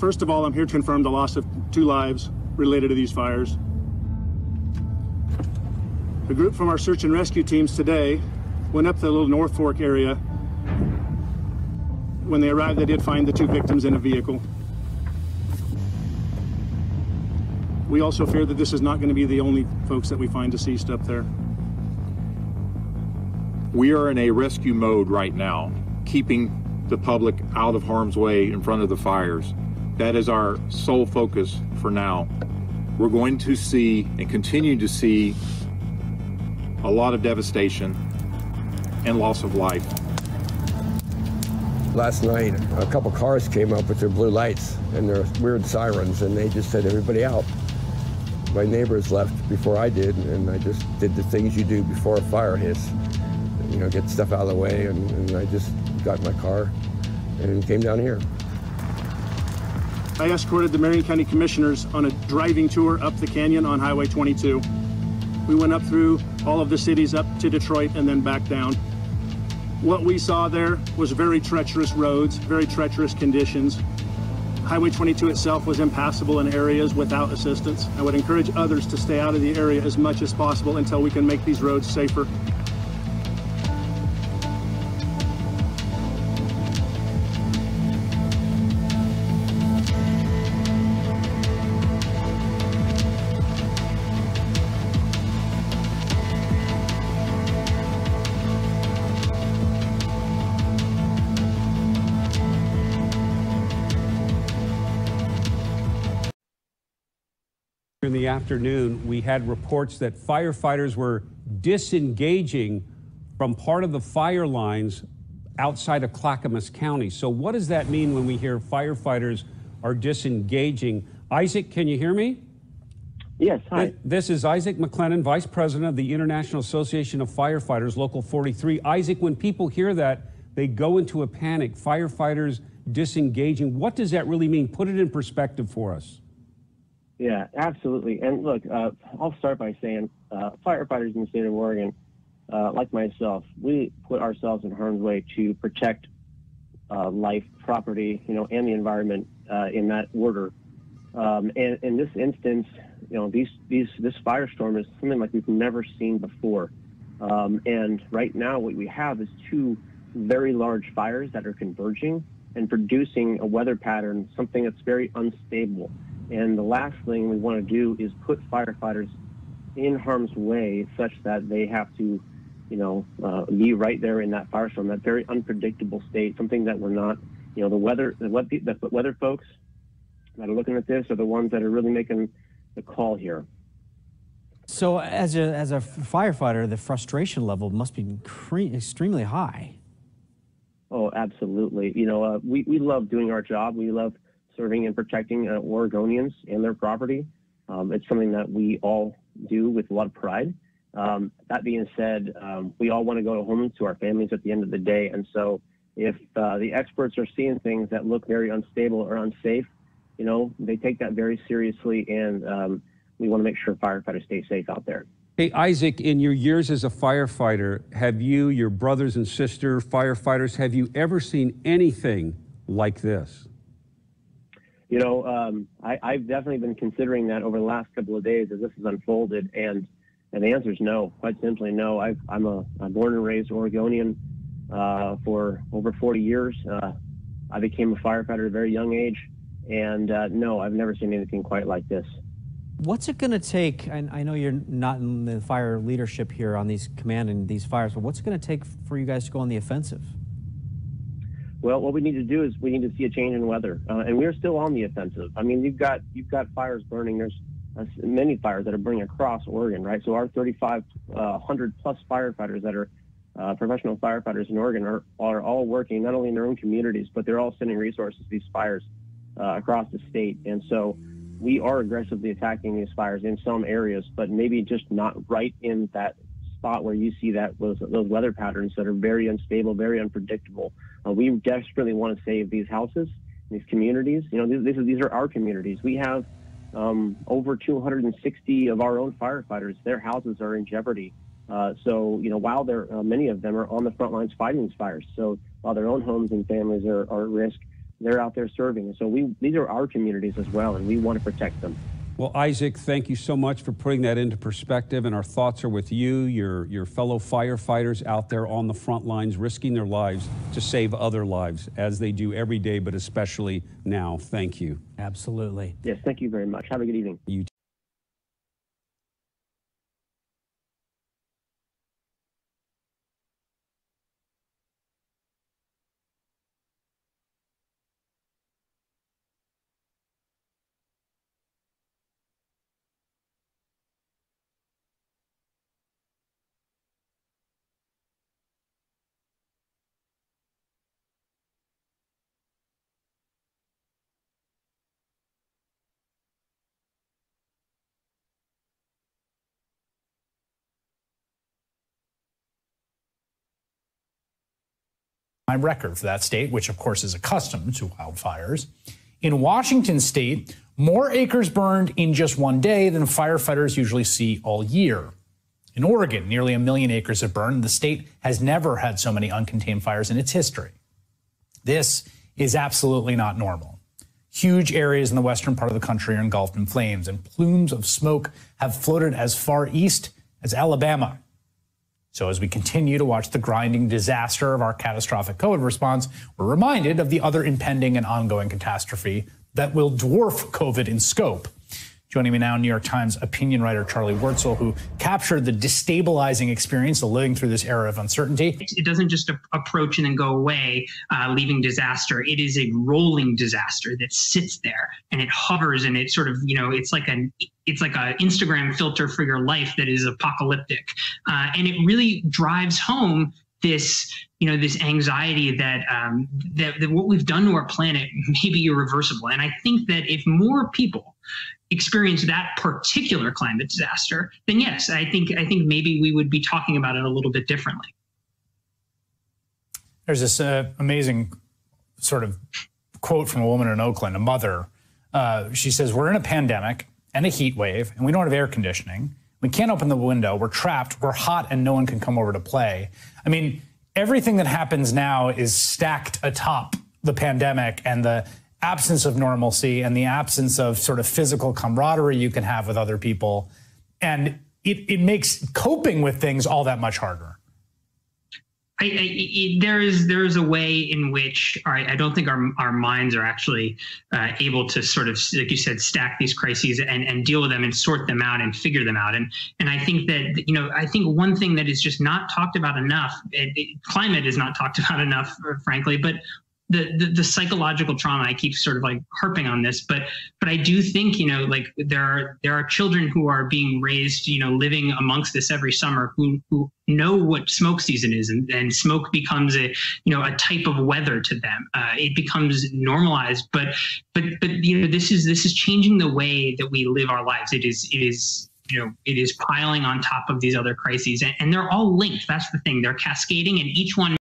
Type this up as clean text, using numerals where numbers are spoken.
First of all, I'm here to confirm the loss of 2 lives related to these fires. The group from our search and rescue teams today went up to the little North Fork area. When they arrived, they did find the 2 victims in a vehicle. We also fear that this is not going to be the only folks that we find deceased up there. We are in a rescue mode right now, keeping the public out of harm's way in front of the fires. That is our sole focus for now. We're going to see and continue to see a lot of devastation and loss of life. Last night, a couple cars came up with their blue lights and their weird sirens, and they just said, everybody out. My neighbors left before I did, and I just did the things you do before a fire hits. You know, get stuff out of the way, and I just got in my car and came down here. I escorted the Marion County Commissioners on a driving tour up the canyon on Highway 22. We went up through all of the cities up to Detroit and then back down. What we saw there was very treacherous roads, very treacherous conditions. Highway 22 itself was impassable in areas without assistance. I would encourage others to stay out of the area as much as possible until we can make these roads safer. In the afternoon, we had reports that firefighters were disengaging from part of the fire lines outside of Clackamas County. So what does that mean when we hear firefighters are disengaging? Isaac, can you hear me? Yes, hi. This is Isaac McLennan, Vice President of the International Association of Firefighters, Local 43. Isaac, when people hear that, they go into a panic, firefighters disengaging. What does that really mean? Put it in perspective for us. Yeah, absolutely. And look, I'll start by saying firefighters in the state of Oregon, like myself, we put ourselves in harm's way to protect life, property, and the environment in that order. And in this instance, this firestorm is something like we've never seen before. And right now, what we have is 2 very large fires that are converging and producing a weather pattern, something that's very unstable. And the last thing we want to do is put firefighters in harm's way such that they have to, be right there in that firestorm, that very unpredictable state, something that we're not, the weather folks that are looking at this are the ones that are really making the call here. So as a firefighter, the frustration level must be extremely high. Oh, absolutely. We love doing our job. We love serving and protecting Oregonians and their property. It's something that we all do with a lot of pride. That being said, we all want to go home to our families at the end of the day. And so if the experts are seeing things that look very unstable or unsafe, they take that very seriously. And we want to make sure firefighters stay safe out there. Hey, Isaac, in your years as a firefighter, have you, your brothers and sisters, firefighters, have you ever seen anything like this? I've definitely been considering that over the last couple of days as this has unfolded, and the answer is no, quite simply no. I'm a born and raised Oregonian for over 40 years. I became a firefighter at a very young age, and no, I've never seen anything quite like this. What's it going to take? I know you're not in the fire leadership here on these commanding these fires, but what's it going to take for you guys to go on the offensive? Well, what we need to do is we need to see a change in weather, and we're still on the offensive. I mean, you've got fires burning. There's many fires that are burning across Oregon, right? So our 3,500 plus firefighters that are professional firefighters in Oregon are all working not only in their own communities, but they're all sending resources to these fires across the state. And so we are aggressively attacking these fires in some areas, but maybe just not right in that spot where you see those weather patterns that are very unstable, very unpredictable. We desperately want to save these houses, these communities. These are our communities. We have over 260 of our own firefighters. Their houses are in jeopardy. So while many of them are on the front lines fighting these fires. So while their own homes and families are at risk, they're out there serving. And so these are our communities as well, and we want to protect them. Well, Isaac, thank you so much for putting that into perspective, and our thoughts are with you, your fellow firefighters out there on the front lines, risking their lives to save other lives, as they do every day, but especially now. Thank you. Absolutely. Yes, thank you very much. Have a good evening. You record for that state, which of course is accustomed to wildfires. In Washington state, more acres burned in just one day than firefighters usually see all year. In Oregon, nearly 1 million acres have burned. The state has never had so many uncontained fires in its history. This is absolutely not normal. Huge areas in the western part of the country are engulfed in flames, and plumes of smoke have floated as far east as Alabama. So as we continue to watch the grinding disaster of our catastrophic COVID response, we're reminded of the other impending and ongoing catastrophe that will dwarf COVID in scope. Joining me now, New York Times opinion writer Charlie Wurtzel, who captured the destabilizing experience of living through this era of uncertainty. It doesn't just approach and then go away, leaving disaster. It is a rolling disaster that sits there and it hovers, and it sort of, it's like an Instagram filter for your life that is apocalyptic. And it really drives home this anxiety that what we've done to our planet may be irreversible. And I think that if more people experience that particular climate disaster, then yes, I think maybe we would be talking about it a little bit differently. There's this amazing sort of quote from a woman in Oakland, a mother. She says, "We're in a pandemic and a heat wave, and we don't have air conditioning. We can't open the window. We're trapped. We're hot, and no one can come over to play." I mean, everything that happens now is stacked atop the pandemic and the absence of normalcy and the absence of sort of physical camaraderie you can have with other people. And it makes coping with things all that much harder. There is a way in which I don't think our minds are actually able to sort of, like you said, stack these crises and deal with them and sort them out and figure them out. And I think that, I think one thing that is just not talked about enough, climate is not talked about enough, frankly, but the psychological trauma, I keep sort of like harping on this, but I do think, like there are children who are being raised, living amongst this every summer who know what smoke season is, and smoke becomes a type of weather to them. It becomes normalized, but this is changing the way that we live our lives. It is piling on top of these other crises, and they're all linked. That's the thing. They're cascading, and each one